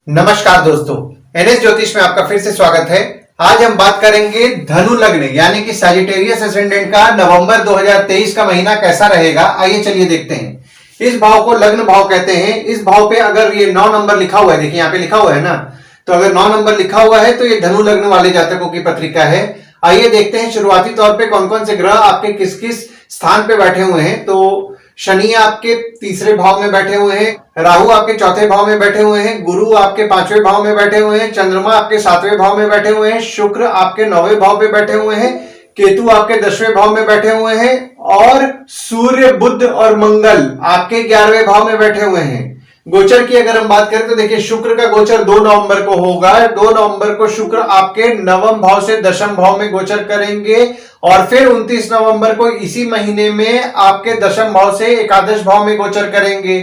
नमस्कार दोस्तों, एनएस ज्योतिष में आपका फिर से स्वागत है। आज हम बात करेंगे धनु लग्न यानी कि सजिटेरियस एसेंडेंट का नवंबर 2023 का महीना कैसा रहेगा। आइए चलिए देखते हैं। इस भाव को लग्न भाव कहते हैं। इस भाव पे अगर ये 9 नंबर लिखा हुआ है, देखिए यहाँ पे लिखा हुआ है ना, तो अगर 9 नंबर लिखा हुआ है तो ये धनु लग्न वाले जातकों की पत्रिका है। आइए देखते हैं शुरुआती तौर पे कौन कौन से ग्रह आपके किस किस स्थान पे बैठे हुए हैं। तो शनि आपके तीसरे भाव में बैठे हुए हैं, राहु आपके चौथे भाव में बैठे हुए हैं, गुरु आपके पांचवें भाव में बैठे हुए हैं, चंद्रमा आपके सातवें भाव में बैठे हुए हैं, शुक्र आपके 9वें भाव में बैठे हुए हैं, केतु आपके 10वें भाव में बैठे हुए हैं और सूर्य बुध और मंगल आपके 11वें भाव में बैठे हुए हैं। गोचर की अगर हम बात करें तो देखिए शुक्र का गोचर 2 नवंबर को होगा। 2 नवंबर को शुक्र आपके 9वें भाव से 10वें भाव में गोचर करेंगे और फिर 29 नवंबर को इसी महीने में आपके 10वें भाव से एकादश भाव में गोचर करेंगे।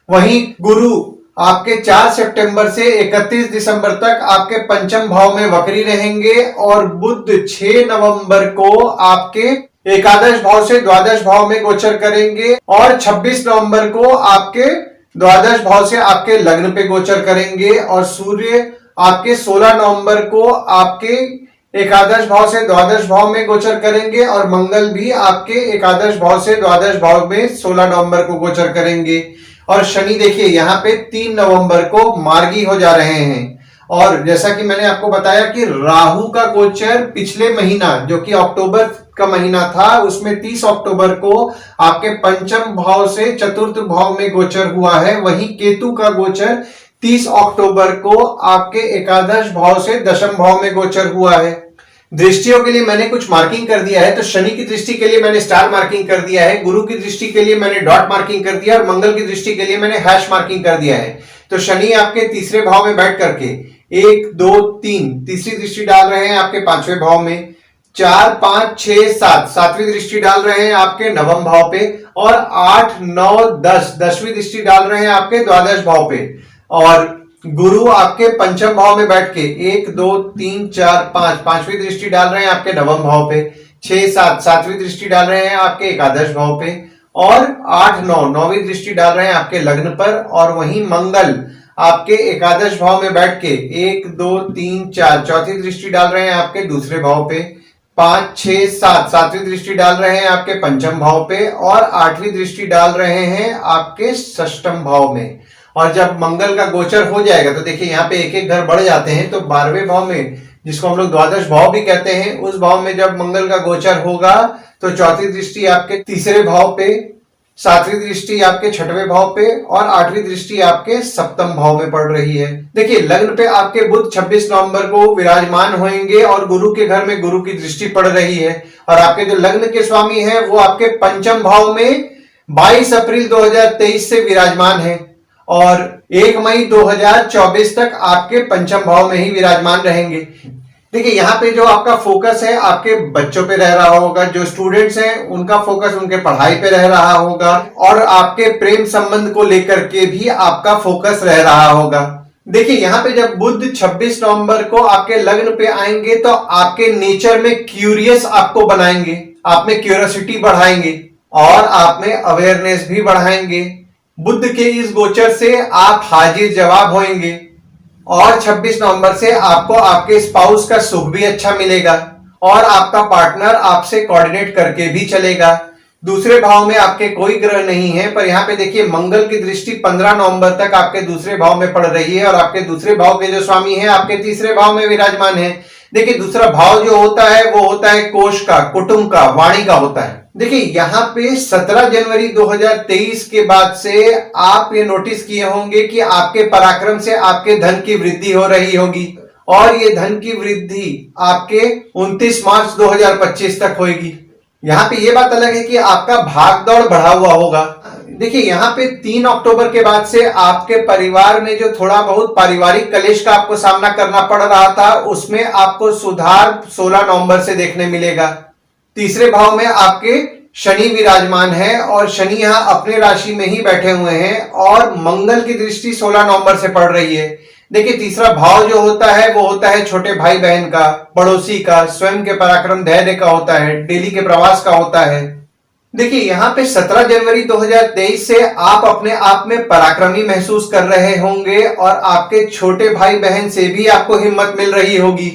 वहीं गुरु आपके 4 सितंबर से 31 दिसंबर तक आपके 5वें भाव में वक्री रहेंगे और बुध 6 नवंबर को आपके एकादश भाव से द्वादश भाव में गोचर करेंगे और 26 नवंबर को आपके द्वादश भाव से आपके लग्न पे गोचर करेंगे और सूर्य आपके 16 नवंबर को आपके एकादश भाव से द्वादश भाव में गोचर करेंगे और मंगल भी आपके एकादश भाव से द्वादश भाव में 16 नवंबर को गोचर करेंगे। और शनि देखिए यहाँ पे 3 नवंबर को मार्गी हो जा रहे हैं। और जैसा कि मैंने आपको बताया कि राहु का गोचर पिछले महीना जो कि अक्टूबर का महीना था उसमें 30 अक्टूबर को आपके 5वें भाव से चतुर्थ भाव में गोचर हुआ है। वहीं केतु का गोचर 30 अक्टूबर को आपके एकादश भाव से 10वें भाव में गोचर हुआ है। दृष्टियों के लिए मैंने कुछ मार्किंग कर दिया है। तो शनि की दृष्टि के लिए मैंने स्टार मार्किंग कर दिया है, गुरु की दृष्टि के लिए मैंने डॉट मार्किंग कर दिया और मंगल की दृष्टि के लिए मैंने हैश मार्किंग कर दिया है। तो शनि आपके तीसरे भाव में बैठ करके 1 2 3 तीसरी दृष्टि डाल रहे हैं आपके 5वें भाव में, 4 5 6 7 सातवीं दृष्टि डाल रहे हैं आपके 9वें भाव पे और 8 9 10 10वीं दृष्टि डाल रहे हैं आपके द्वादश भाव पे। और गुरु आपके 5वें भाव में बैठ के 1 2 3 4 5 5वीं दृष्टि डाल रहे हैं आपके 9वें भाव पे, 6 7 7वीं दृष्टि डाल रहे हैं आपके एकादश भाव पे और 8 9 9वीं दृष्टि डाल रहे हैं आपके लग्न पर। और वहीं मंगल आपके एकादश भाव में बैठ के 1 2 3 4 चौथी दृष्टि डाल रहे हैं आपके दूसरे भाव पे, 5 6 7 सातवीं दृष्टि डाल रहे हैं आपके 5वें भाव पे और 8वीं दृष्टि डाल रहे हैं आपके 6वें भाव में। और जब मंगल का गोचर हो जाएगा तो देखिए यहाँ पे एक एक घर बढ़ जाते हैं। तो 12वें भाव में, जिसको हम लोग द्वादश भाव भी कहते हैं, उस भाव में जब मंगल का गोचर होगा तो चौथी दृष्टि आपके तीसरे भाव पे, 7वीं दृष्टि आपके 6वें भाव पे और 8वीं दृष्टि आपके 7वें भाव में पड़ रही है। देखिए लग्न पे आपके बुध 26 नवंबर को विराजमान होंगे और गुरु के घर में गुरु की दृष्टि पड़ रही है और आपके जो लग्न के स्वामी हैं वो आपके 5वें भाव में 22 अप्रैल 2023 से विराजमान है और 1 मई 2024 तक आपके 5वें भाव में ही विराजमान रहेंगे। देखिए यहाँ पे जो आपका फोकस है आपके बच्चों पे रह रहा होगा, जो स्टूडेंट्स हैं उनका फोकस उनके पढ़ाई पे रह रहा होगा और आपके प्रेम संबंध को लेकर के भी आपका फोकस रह रहा होगा। देखिए यहाँ पे जब बुध 26 नवंबर को आपके लग्न पे आएंगे तो आपके नेचर में क्यूरियस आपको बनाएंगे, आप में क्यूरियोसिटी बढ़ाएंगे और आप में अवेयरनेस भी बढ़ाएंगे। बुध के इस गोचर से आप हाजिर जवाब होंगे और 26 नवंबर से आपको आपके स्पाउस का सुख भी अच्छा मिलेगा और आपका पार्टनर आपसे कोऑर्डिनेट करके भी चलेगा। दूसरे भाव में आपके कोई ग्रह नहीं है, पर यहाँ पे देखिए मंगल की दृष्टि 15 नवंबर तक आपके दूसरे भाव में पड़ रही है और आपके दूसरे भाव के जो स्वामी हैं आपके तीसरे भाव में विराजमान है। देखिए दूसरा भाव जो होता है वो होता है कोष का, कुटुंब का, वाणी का होता है। देखिए यहाँ पे 17 जनवरी 2023 के बाद से आप ये नोटिस किए होंगे कि आपके पराक्रम से आपके धन की वृद्धि हो रही होगी और ये धन की वृद्धि आपके 29 मार्च 2025 तक होगी। यहाँ पे ये बात अलग है कि आपका भाग दौड़ बढ़ा हुआ होगा। देखिए यहाँ पे 3 अक्टूबर के बाद से आपके परिवार में जो थोड़ा बहुत पारिवारिक कलेश का आपको सामना करना पड़ रहा था उसमें आपको सुधार 16 नवंबर से देखने मिलेगा। तीसरे भाव में आपके शनि विराजमान है और शनि यहाँ अपने राशि में ही बैठे हुए हैं और मंगल की दृष्टि 16 नवंबर से पड़ रही है। देखिए तीसरा भाव जो होता है वो होता है छोटे भाई बहन का, पड़ोसी का, स्वयं के पराक्रम धैर्य का होता है, डेली के प्रवास का होता है। देखिए यहाँ पे 17 जनवरी 2023 से आप अपने आप में पराक्रमी महसूस कर रहे होंगे और आपके छोटे भाई बहन से भी आपको हिम्मत मिल रही होगी।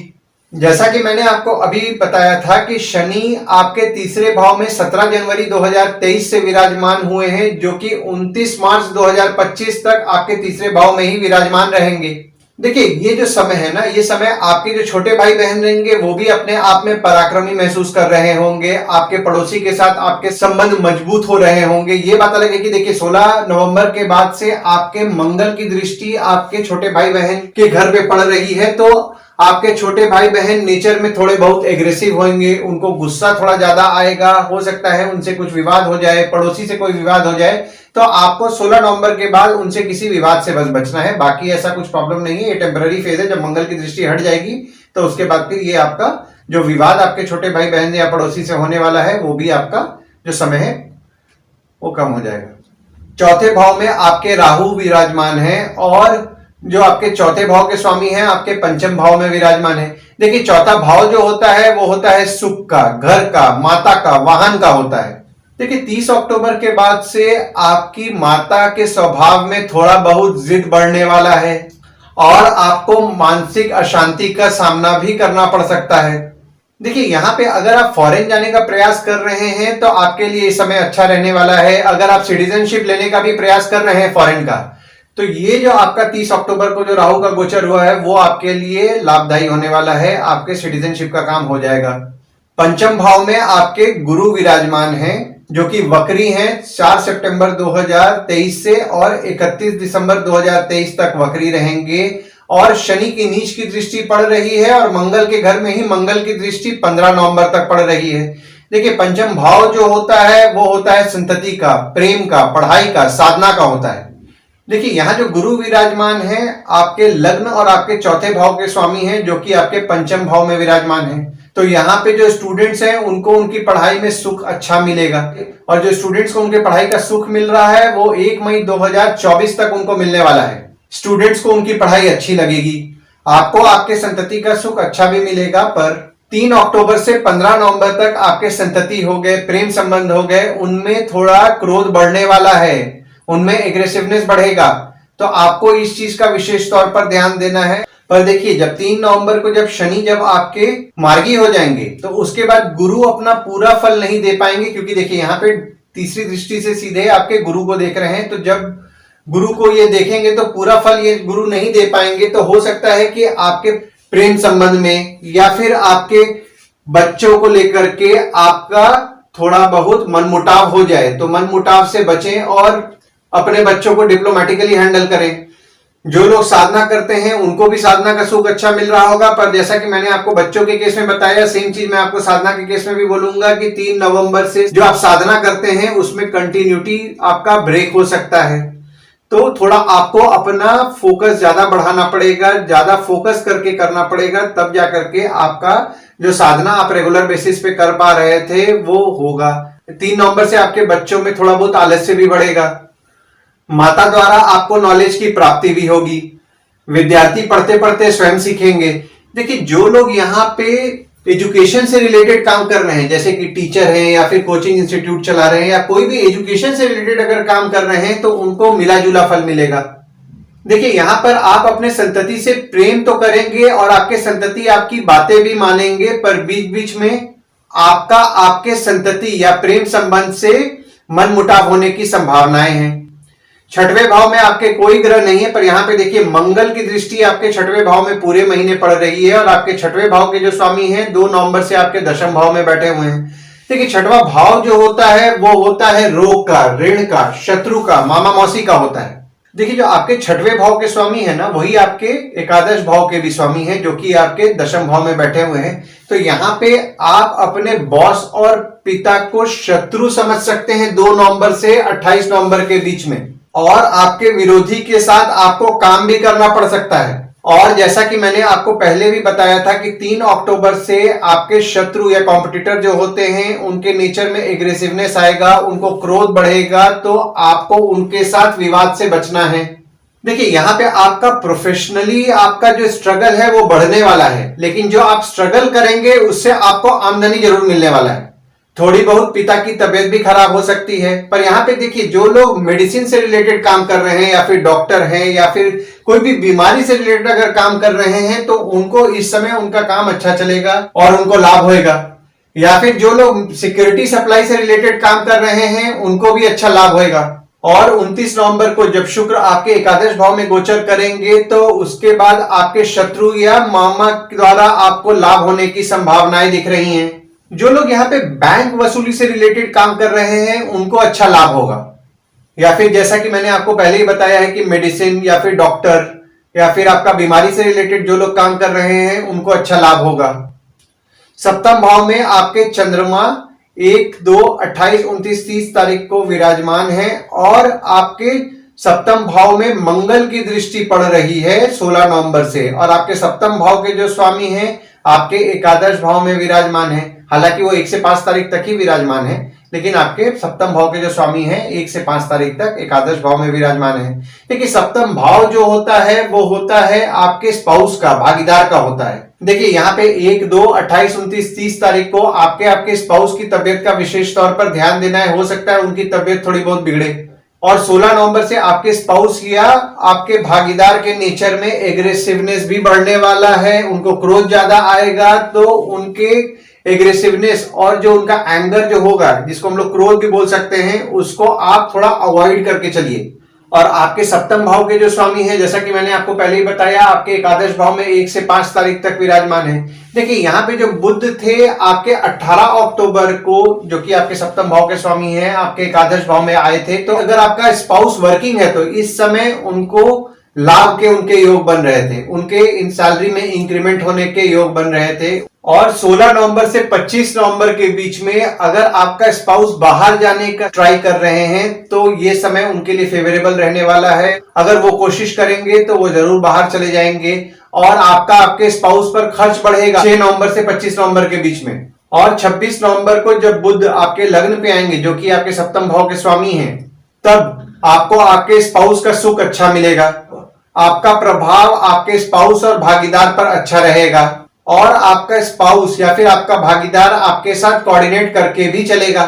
जैसा कि मैंने आपको अभी बताया था कि शनि आपके तीसरे भाव में 17 जनवरी 2023 से विराजमान हुए हैं, जो कि 29 मार्च 2025 तक आपके तीसरे भाव में ही विराजमान रहेंगे। देखिए ये जो समय है ना, ये समय आपके जो छोटे भाई बहन रहेंगे वो भी अपने आप में पराक्रमी महसूस कर रहे होंगे। आपके पड़ोसी के साथ आपके संबंध मजबूत हो रहे होंगे। ये बात अलग है कि देखिए 16 नवंबर के बाद से आपके मंगल की दृष्टि आपके छोटे भाई बहन के घर पे पड़ रही है, तो आपके छोटे भाई बहन नेचर में थोड़े बहुत एग्रेसिव होंगे, उनको गुस्सा थोड़ा ज्यादा आएगा, हो सकता है उनसे कुछ विवाद हो जाए, पड़ोसी से कोई विवाद हो जाए, तो आपको 16 नवंबर के बाद उनसे किसी विवाद से बस बचना है। बाकी ऐसा कुछ प्रॉब्लम नहीं है, ये टेम्पररी फेज है। जब मंगल की दृष्टि हट जाएगी तो उसके बाद फिर ये आपका जो विवाद आपके छोटे भाई बहन या पड़ोसी से होने वाला है वो भी आपका जो समय है वो कम हो जाएगा। चौथे भाव में आपके राहु विराजमान है और जो आपके चौथे भाव के स्वामी हैं आपके पंचम भाव में विराजमान है। देखिए चौथा भाव जो होता है वो होता है सुख का, घर का, माता का, वाहन का होता है। देखिए 30 अक्टूबर के बाद से आपकी माता के स्वभाव में थोड़ा बहुत जिद बढ़ने वाला है और आपको मानसिक अशांति का सामना भी करना पड़ सकता है। देखिए यहाँ पे अगर आप फॉरेन जाने का प्रयास कर रहे हैं तो आपके लिए इस समय अच्छा रहने वाला है। अगर आप सिटीजनशिप लेने का भी प्रयास कर रहे हैं फॉरेन का, तो ये जो आपका 30 अक्टूबर को जो राहु का गोचर हुआ है वो आपके लिए लाभदायी होने वाला है। आपके सिटीजनशिप का काम हो जाएगा। पंचम भाव में आपके गुरु विराजमान हैं जो कि वक्री हैं 4 सितंबर 2023 से और 31 दिसंबर 2023 तक वक्री रहेंगे और शनि की नीच की दृष्टि पड़ रही है और मंगल के घर में ही मंगल की दृष्टि 15 नवंबर तक पड़ रही है। देखिए पंचम भाव जो होता है वो होता है संतति का, प्रेम का, पढ़ाई का, साधना का होता है। देखिए यहाँ जो गुरु विराजमान है आपके लग्न और आपके चौथे भाव के स्वामी हैं जो कि आपके पंचम भाव में विराजमान है। तो यहाँ पे जो स्टूडेंट्स हैं उनको उनकी पढ़ाई में सुख अच्छा मिलेगा और जो स्टूडेंट्स को उनके पढ़ाई का सुख मिल रहा है वो 1 मई 2024 तक उनको मिलने वाला है। स्टूडेंट्स को उनकी पढ़ाई अच्छी लगेगी, आपको आपके संतति का सुख अच्छा भी मिलेगा। पर 3 अक्टूबर से 15 नवंबर तक आपके संतति हो गए, प्रेम संबंध हो गए, उनमें थोड़ा क्रोध बढ़ने वाला है, उनमें एग्रेसिवनेस बढ़ेगा, तो आपको इस चीज का विशेष तौर पर ध्यान देना है। पर देखिए जब 3 नवंबर को जब शनि जब आपके मार्गी हो जाएंगे तो उसके बाद गुरु अपना पूरा फल नहीं दे पाएंगे, क्योंकि देखिए यहाँ पे तीसरी दृष्टि से सीधे आपके गुरु को देख रहे हैं। तो जब गुरु को ये देखेंगे तो पूरा फल ये गुरु नहीं दे पाएंगे। तो हो सकता है कि आपके प्रेम संबंध में या फिर आपके बच्चों को लेकर के आपका थोड़ा बहुत मनमुटाव हो जाए, तो मनमुटाव से बचें और अपने बच्चों को डिप्लोमेटिकली हैंडल करें। जो लोग साधना करते हैं उनको भी साधना का सुख अच्छा मिल रहा होगा। पर जैसा कि मैंने आपको बच्चों के केस में बताया, सेम चीज मैं आपको साधना के केस में भी बोलूंगा कि 3 नवंबर से जो आप साधना करते हैं उसमें कंटिन्यूटी आपका ब्रेक हो सकता है। तो थोड़ा आपको अपना फोकस ज्यादा बढ़ाना पड़ेगा, ज्यादा फोकस करके करना पड़ेगा, तब जाकर के आपका जो साधना आप रेगुलर बेसिस पे कर पा रहे थे वो होगा। 3 नवंबर से आपके बच्चों में थोड़ा बहुत आलस्य भी बढ़ेगा, माता द्वारा आपको नॉलेज की प्राप्ति भी होगी, विद्यार्थी पढ़ते पढ़ते स्वयं सीखेंगे। देखिए जो लोग यहाँ पे एजुकेशन से रिलेटेड काम कर रहे हैं, जैसे कि टीचर हैं या फिर कोचिंग इंस्टीट्यूट चला रहे हैं या कोई भी एजुकेशन से रिलेटेड अगर काम कर रहे हैं, तो उनको मिला जुला फल मिलेगा। देखिए यहाँ पर आप अपने संतति से प्रेम तो करेंगे और आपके संतति आपकी बातें भी मानेंगे, पर बीच बीच में आपका आपके संतति या प्रेम संबंध से मनमुटाव होने की संभावनाएं हैं। 6वें भाव में आपके कोई ग्रह नहीं है, पर यहाँ पे देखिए मंगल की दृष्टि आपके 6वें भाव में पूरे महीने पड़ रही है और आपके 6वें भाव के जो स्वामी हैं 2 नवंबर से आपके 10वें भाव में बैठे हुए हैं। देखिए 6वां भाव जो होता है वो होता है रोग का, ऋण का, शत्रु का, मामा मौसी का होता है। देखिए जो आपके 6वें भाव के स्वामी है ना, वही आपके एकादश भाव के भी स्वामी हैं जो कि आपके 10वें भाव में बैठे हुए हैं। तो यहाँ पे आप अपने बॉस और पिता को शत्रु समझ सकते हैं 2 नवंबर से 28 नवंबर के बीच में, और आपके विरोधी के साथ आपको काम भी करना पड़ सकता है। और जैसा कि मैंने आपको पहले भी बताया था कि 3 अक्टूबर से आपके शत्रु या कॉम्पिटिटर जो होते हैं उनके नेचर में एग्रेसिवनेस आएगा, उनको क्रोध बढ़ेगा, तो आपको उनके साथ विवाद से बचना है। देखिए यहाँ पे आपका प्रोफेशनली आपका जो स्ट्रगल है वो बढ़ने वाला है, लेकिन जो आप स्ट्रगल करेंगे उससे आपको आमदनी जरूर मिलने वाला है। थोड़ी बहुत पिता की तबीयत भी खराब हो सकती है। पर यहाँ पे देखिए, जो लोग मेडिसिन से रिलेटेड काम कर रहे हैं या फिर डॉक्टर हैं या फिर कोई भी बीमारी से रिलेटेड अगर काम कर रहे हैं तो उनको इस समय उनका काम अच्छा चलेगा और उनको लाभ होएगा। या फिर जो लोग सिक्योरिटी सप्लाई से रिलेटेड काम कर रहे हैं उनको भी अच्छा लाभ होएगा। और 29 नवंबर को जब शुक्र आपके एकादश भाव में गोचर करेंगे तो उसके बाद आपके शत्रु या मामा द्वारा आपको लाभ होने की संभावनाएं दिख रही हैं। जो लोग यहाँ पे बैंक वसूली से रिलेटेड काम कर रहे हैं उनको अच्छा लाभ होगा। या फिर जैसा कि मैंने आपको पहले ही बताया है कि मेडिसिन या फिर डॉक्टर या फिर आपका बीमारी से रिलेटेड जो लोग काम कर रहे हैं उनको अच्छा लाभ होगा। सप्तम भाव में आपके चंद्रमा 1, 2, 28, 29, 30 तारीख को विराजमान है और आपके सप्तम भाव में मंगल की दृष्टि पड़ रही है 16 नवंबर से। और आपके सप्तम भाव के जो स्वामी हैं आपके एकादश भाव में विराजमान है। हालांकि वो 1 से 5 तारीख तक ही विराजमान है, लेकिन आपके सप्तम भाव के जो स्वामी हैं 1 से 5 तारीख तक एकादश भाव में विराजमान है। देखिए, सप्तम भाव जो होता है वो होता है आपके स्पाउस का, भागीदार का होता है। देखिए यहाँ पे 1, 2, 28, 29, 30 तारीख को आपके स्पाउस की तबियत का विशेष तौर पर ध्यान देना है। हो सकता है उनकी तबियत थोड़ी बहुत बिगड़े। और 16 नवंबर से आपके स्पाउस या आपके भागीदार के नेचर में एग्रेसिवनेस भी बढ़ने वाला है। उनको क्रोध ज्यादा आएगा तो उनके एग्रेसिवनेस और जो उनका एंगर जो होगा, जिसको हम लोग क्रोध भी बोल सकते हैं, उसको आप थोड़ा अवॉइड करके चलिए। और आपके सप्तम भाव के जो स्वामी हैं, जैसा कि मैंने आपको पहले ही बताया, आपके एकादश भाव में 1 से 5 तारीख तक विराजमान है। देखिए यहाँ पे जो बुध थे आपके 18 अक्टूबर को, जो कि आपके सप्तम भाव के स्वामी हैं, आपके एकादश भाव में आए थे। तो अगर आपका स्पाउस वर्किंग है तो इस समय उनको लाभ के उनके योग बन रहे थे, उनके इन सैलरी में इंक्रीमेंट होने के योग बन रहे थे। और 16 नवंबर से 25 नवंबर के बीच में अगर आपका स्पाउस बाहर जाने का ट्राई कर रहे हैं तो ये समय उनके लिए फेवरेबल रहने वाला है। अगर वो कोशिश करेंगे तो वो जरूर बाहर चले जाएंगे और आपके स्पाउस पर खर्च बढ़ेगा 6 नवंबर से 25 नवंबर के बीच में। और 26 नवंबर को जब बुध आपके लग्न पे आएंगे, जो कि आपके सप्तम भाव के स्वामी हैं, तब आपको आपके स्पाउस का सुख अच्छा मिलेगा। आपका प्रभाव आपके स्पाउस और भागीदार पर अच्छा रहेगा और आपका स्पाउस या फिर आपका भागीदार आपके साथ कोऑर्डिनेट करके भी चलेगा।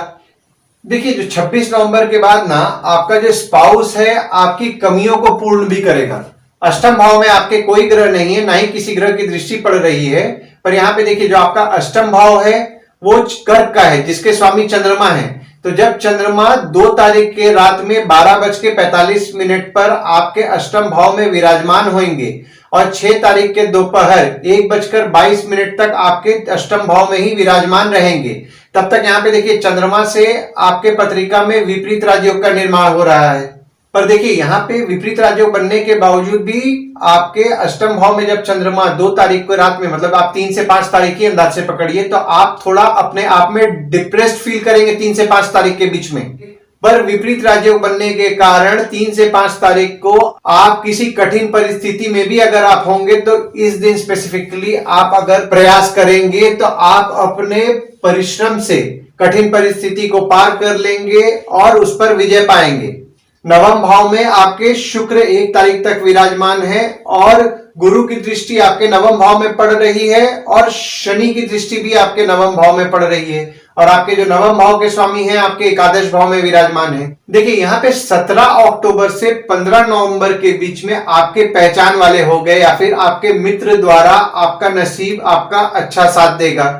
देखिए, जो 26 नवंबर के बाद ना आपका जो स्पाउस है आपकी कमियों को पूर्ण भी करेगा। अष्टम भाव में आपके कोई ग्रह नहीं है, ना ही किसी ग्रह की दृष्टि पड़ रही है। पर यहाँ पे देखिए, जो आपका अष्टम भाव है वो कर्क का है, जिसके स्वामी चंद्रमा है। तो जब चंद्रमा 2 तारीख के रात में 12:45 पर आपके अष्टम भाव में विराजमान होंगे और 6 तारीख के दोपहर 1:22 तक आपके अष्टम भाव में ही विराजमान रहेंगे, तब तक यहाँ पे देखिए चंद्रमा से आपके पत्रिका में विपरीत राजयोग का निर्माण हो रहा है। पर देखिए यहाँ पे विपरीत राजयोग बनने के बावजूद भी आपके अष्टम भाव में जब चंद्रमा 2 तारीख को रात में, मतलब आप 3 से 5 तारीख की अंदाज से पकड़िए, तो आप थोड़ा अपने आप में डिप्रेस्ड फील करेंगे 3 से 5 तारीख के बीच में। पर विपरीत राजयोग बनने के कारण 3 से 5 तारीख को आप किसी कठिन परिस्थिति में भी अगर आप होंगे तो इस दिन स्पेसिफिकली आप अगर प्रयास करेंगे तो आप अपने परिश्रम से कठिन परिस्थिति को पार कर लेंगे और उस पर विजय पाएंगे। नवम भाव में आपके शुक्र 1 तारीख तक विराजमान है और गुरु की दृष्टि आपके नवम भाव में पड़ रही है और शनि की दृष्टि भी आपके नवम भाव में पड़ रही है। और आपके जो नवम भाव के स्वामी हैं आपके एकादश भाव में विराजमान है। देखिए यहाँ पे 17 अक्टूबर से 15 नवंबर के बीच में आपके पहचान वाले हो गए या फिर आपके मित्र द्वारा आपका नसीब आपका अच्छा साथ देगा।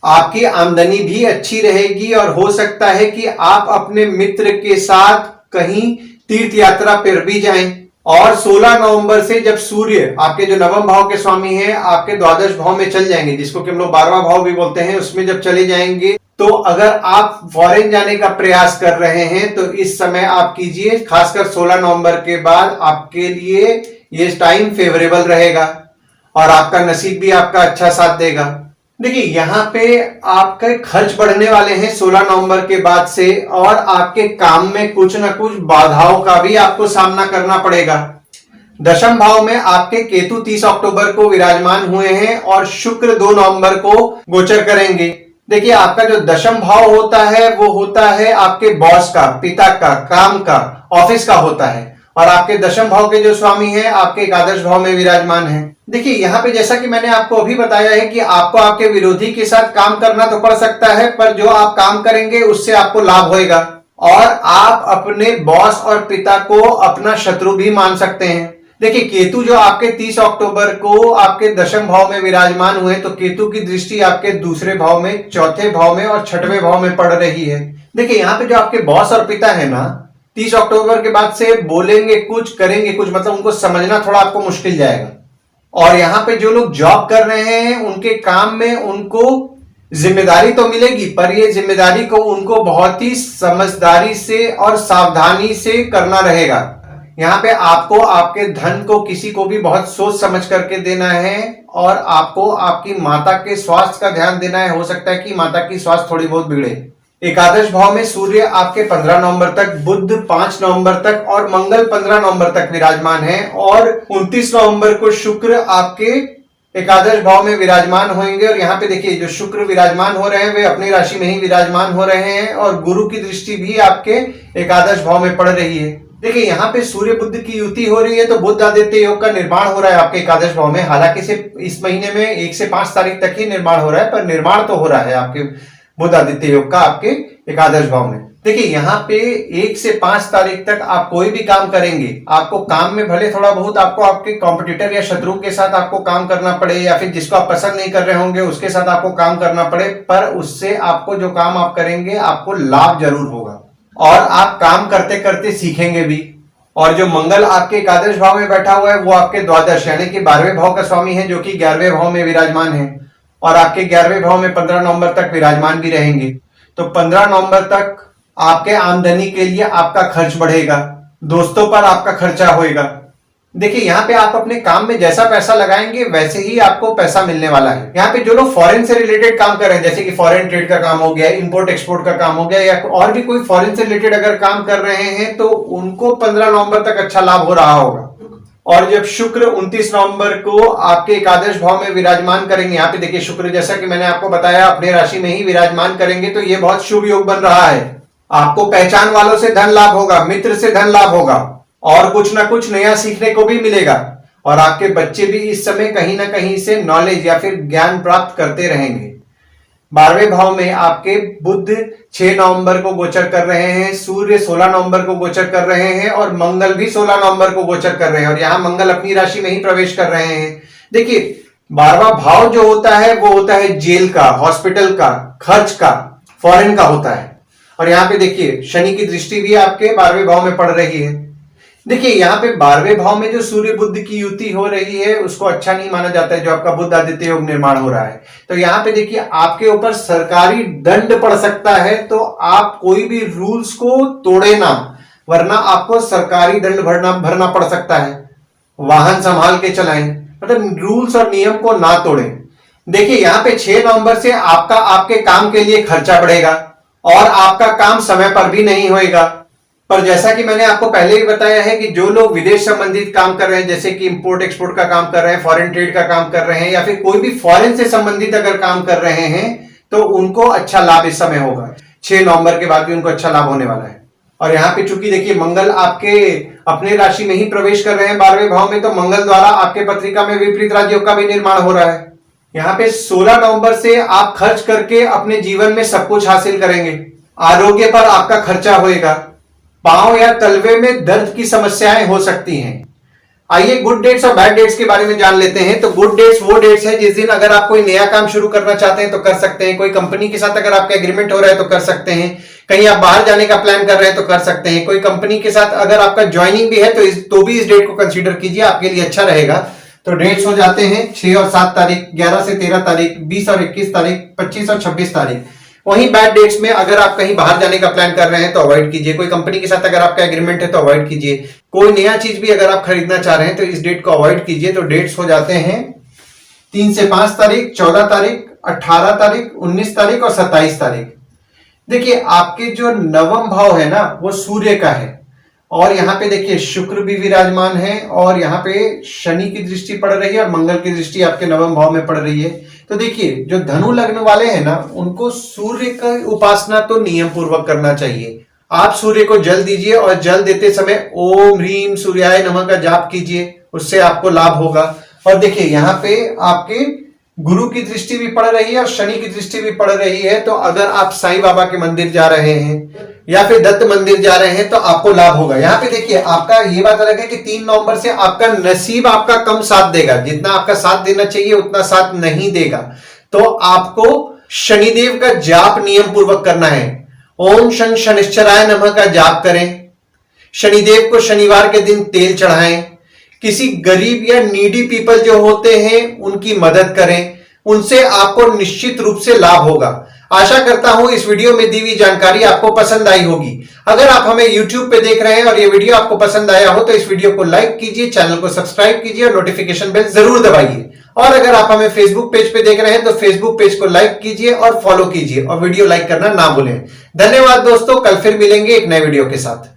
आपकी आमदनी भी अच्छी रहेगी और हो सकता है कि आप अपने मित्र के साथ कहीं तीर्थ यात्रा पर भी जाएं। और 16 नवंबर से जब सूर्य आपके जो नवम भाव के स्वामी हैं आपके द्वादश भाव में चल जाएंगे, जिसको कि हम लोग 12वां भाव भी बोलते हैं, उसमें जब चले जाएंगे तो अगर आप फॉरेन जाने का प्रयास कर रहे हैं तो इस समय आप कीजिए। खासकर 16 नवंबर के बाद आपके लिए ये टाइम फेवरेबल रहेगा और आपका नसीब भी आपका अच्छा साथ देगा। देखिए यहाँ पे आपके खर्च बढ़ने वाले हैं 16 नवंबर के बाद से और आपके काम में कुछ ना कुछ बाधाओं का भी आपको सामना करना पड़ेगा। दशम भाव में आपके केतु 30 अक्टूबर को विराजमान हुए हैं और शुक्र 2 नवंबर को गोचर करेंगे। देखिए आपका जो दशम भाव होता है वो होता है आपके बॉस का, पिता का, काम का, ऑफिस का होता है। और आपके दशम भाव के जो स्वामी हैं आपके एकादश भाव में विराजमान हैं। देखिए यहाँ पे जैसा कि मैंने आपको अभी बताया है कि आपको आपके विरोधी के साथ काम करना तो पड़ सकता है, पर जो आप काम करेंगे उससे आपको लाभ होएगा और आप अपने बॉस और पिता को अपना शत्रु भी मान सकते हैं। देखिए केतु जो आपके 30 अक्टूबर को आपके दशम भाव में विराजमान हुए, तो केतु की दृष्टि आपके दूसरे भाव में, चौथे भाव में और छठवें भाव में पड़ रही है। देखिए यहाँ पे जो आपके बॉस और पिता है ना, 30 अक्टूबर के बाद से बोलेंगे कुछ करेंगे कुछ, मतलब उनको समझना थोड़ा आपको मुश्किल जाएगा। और यहाँ पे जो लोग जॉब कर रहे हैं उनके काम में उनको जिम्मेदारी तो मिलेगी, पर ये जिम्मेदारी को उनको बहुत ही समझदारी से और सावधानी से करना रहेगा। यहाँ पे आपको आपके धन को किसी को भी बहुत सोच समझ करके देना है और आपको आपकी माता के स्वास्थ्य का ध्यान देना है। हो सकता है कि माता की स्वास्थ्य थोड़ी बहुत बिगड़े। एकादश भाव में सूर्य आपके 15 नवंबर तक, बुध 5 नवंबर तक और मंगल 15 नवंबर तक विराजमान है और 29 नवंबर को शुक्र आपके एकादश भाव में विराजमान होंगे। और यहाँ पे देखिए जो शुक्र विराजमान हो रहे हैं वे अपनी राशि में ही विराजमान हो रहे हैं और गुरु की दृष्टि भी आपके एकादश भाव में पड़ रही है। देखिए यहाँ पे सूर्य बुध की युति हो रही है, तो बुध आदित्य योग का निर्माण हो रहा है आपके एकादश भाव में। हालांकि सिर्फ इस महीने में 1 से 5 तारीख तक ही निर्माण हो रहा है, पर निर्माण तो हो रहा है आपके बुध आदित्य योग का आपके एकादश भाव में। देखिए यहाँ पे 1 से 5 तारीख तक आप कोई भी काम करेंगे, आपको काम में भले थोड़ा बहुत आपको आपके कॉम्पिटिटर या शत्रु के साथ आपको काम करना पड़े या फिर जिसको आप पसंद नहीं कर रहे होंगे उसके साथ आपको काम करना पड़े, पर उससे आपको जो काम आप करेंगे आपको लाभ जरूर होगा और आप काम करते करते सीखेंगे भी। और जो मंगल आपके एकादश भाव में बैठा हुआ है वो आपके द्वादश यानी कि 12वें भाव का स्वामी है, जो कि 11वें भाव में विराजमान है और आपके 11वें भाव में 15 नवंबर तक विराजमान भी रहेंगे। तो 15 नवंबर तक आपके आमदनी के लिए आपका खर्च बढ़ेगा, दोस्तों पर आपका खर्चा होएगा। देखिए यहाँ पे आप अपने काम में जैसा पैसा लगाएंगे वैसे ही आपको पैसा मिलने वाला है। यहाँ पे जो लोग फॉरेन से रिलेटेड काम कर रहे हैं, जैसे कि फॉरेन ट्रेड का काम हो गया, इंपोर्ट एक्सपोर्ट का काम हो गया या और भी कोई फॉरेन से रिलेटेड अगर काम कर रहे हैं तो उनको 15 नवंबर तक अच्छा लाभ हो रहा होगा। और जब शुक्र 29 नवंबर को आपके एकादश भाव में विराजमान करेंगे, यहाँ पे देखिए शुक्र जैसा कि मैंने आपको बताया अपने राशि में ही विराजमान करेंगे, तो ये बहुत शुभ योग बन रहा है। आपको पहचान वालों से धन लाभ होगा, मित्र से धन लाभ होगा और कुछ ना कुछ नया सीखने को भी मिलेगा। और आपके बच्चे भी इस समय कहीं ना कहीं से नॉलेज या फिर ज्ञान प्राप्त करते रहेंगे। 12वें भाव में आपके बुध 6 नवंबर को गोचर कर रहे हैं, सूर्य 16 नवंबर को गोचर कर रहे हैं और मंगल भी 16 नवंबर को गोचर कर रहे हैं और यहां मंगल अपनी राशि में ही प्रवेश कर रहे हैं। देखिए 12वां भाव जो होता है वो होता है जेल का, हॉस्पिटल का, खर्च का, फॉरेन का होता है। और यहाँ पे देखिए शनि की दृष्टि भी आपके 12वें भाव में पड़ रही है। देखिए यहाँ पे 12वें भाव में जो सूर्य बुध की युति हो रही है उसको अच्छा नहीं माना जाता है, जो आपका बुध आदित्य योग निर्माण हो रहा है। तो यहाँ पे देखिए आपके ऊपर सरकारी दंड पड़ सकता है, तो आप कोई भी रूल्स को तोड़े ना, वरना आपको सरकारी दंड भरना पड़ सकता है। वाहन संभाल के चलाएं, मतलब रूल्स और नियम को ना तोड़ें। देखिए यहाँ पे 6 नवंबर से आपका आपके काम के लिए खर्चा बढ़ेगा और आपका काम समय पर भी नहीं होएगा। पर जैसा कि मैंने आपको पहले ही बताया है कि जो लोग विदेश संबंधित काम कर रहे हैं, जैसे कि इंपोर्ट एक्सपोर्ट का काम कर रहे हैं, फॉरेन ट्रेड का काम कर रहे हैं या फिर कोई भी फॉरेन से संबंधित अगर काम कर रहे हैं, तो उनको अच्छा लाभ इस समय होगा। 6 नवंबर के बाद भी उनको अच्छा लाभ होने वाला है। और यहाँ पे चूंकि देखिए मंगल आपके अपने राशि में ही प्रवेश कर रहे हैं 12वें भाव में, तो मंगल द्वारा आपके पत्रिका में विपरीत राजयोग का भी निर्माण हो रहा है। यहाँ पे 16 नवंबर से आप खर्च करके अपने जीवन में सब कुछ हासिल करेंगे। आरोग्य पर आपका खर्चा होएगा, पांव या तलवे में दर्द की समस्याएं हो सकती हैं। आइए गुड डेट्स और बैड डेट्स के बारे में जान लेते हैं। तो गुड डेट्स वो डेट्स हैं जिस दिन अगर आप कोई नया काम शुरू करना चाहते हैं तो कर सकते हैं, कोई कंपनी के साथ अगर आपका एग्रीमेंट हो रहा है तो कर सकते हैं, कहीं आप बाहर जाने का प्लान कर रहे हैं तो कर सकते हैं, कोई कंपनी के साथ अगर आपका ज्वाइनिंग भी है तो भी इस डेट को कंसीडर कीजिए, आपके लिए अच्छा रहेगा। तो डेट्स हो जाते हैं 6 और 7 तारीख, 11 से 13 तारीख, 20 और 21 तारीख, 25 और 26 तारीख। वहीं बैड डेट्स में अगर आप कहीं बाहर जाने का प्लान कर रहे हैं तो अवॉइड कीजिए, कोई कंपनी के साथ अगर आपका एग्रीमेंट है तो अवॉइड कीजिए, कोई नया चीज भी अगर आप खरीदना चाह रहे हैं तो इस डेट को अवॉइड कीजिए। तो डेट्स हो जाते हैं 3 से 5 तारीख, 14 तारीख, 18 तारीख, 19 तारीख और 27 तारीख। देखिए आपके जो नवम भाव है ना वो सूर्य का है और यहाँ पे देखिए शुक्र भी विराजमान है और यहाँ पे शनि की दृष्टि पड़ रही है और मंगल की दृष्टि आपके नवम भाव में पड़ रही है। तो देखिए जो धनु लग्न वाले हैं ना उनको सूर्य का उपासना तो नियम पूर्वक करना चाहिए। आप सूर्य को जल दीजिए और जल देते समय ओम ह्रीम सूर्याय नमः का जाप कीजिए, उससे आपको लाभ होगा। और देखिए यहाँ पे आपके गुरु की दृष्टि भी पड़ रही है और शनि की दृष्टि भी पड़ रही है, तो अगर आप साईं बाबा के मंदिर जा रहे हैं या फिर दत्त मंदिर जा रहे हैं तो आपको लाभ होगा। यहाँ पे देखिए आपका ये बात अलग है कि 3 नवंबर से आपका नसीब आपका कम साथ देगा, जितना आपका साथ देना चाहिए उतना साथ नहीं देगा। तो आपको शनिदेव का जाप नियम पूर्वक करना है। ओम शं शनिश्चराय नमः का जाप करें। शनिदेव को शनिवार के दिन तेल चढ़ाएं। किसी गरीब या नीडी पीपल जो होते हैं उनकी मदद करें, उनसे आपको निश्चित रूप से लाभ होगा। आशा करता हूं इस वीडियो में दी हुई जानकारी आपको पसंद आई होगी। अगर आप हमें YouTube पे देख रहे हैं और ये वीडियो आपको पसंद आया हो तो इस वीडियो को लाइक कीजिए, चैनल को सब्सक्राइब कीजिए और नोटिफिकेशन बेल जरूर दबाइए। और अगर आप हमें फेसबुक पेज पे देख रहे हैं तो फेसबुक पेज को लाइक कीजिए और फॉलो कीजिए और वीडियो लाइक करना ना भूलें। धन्यवाद दोस्तों, कल फिर मिलेंगे एक नए वीडियो के साथ।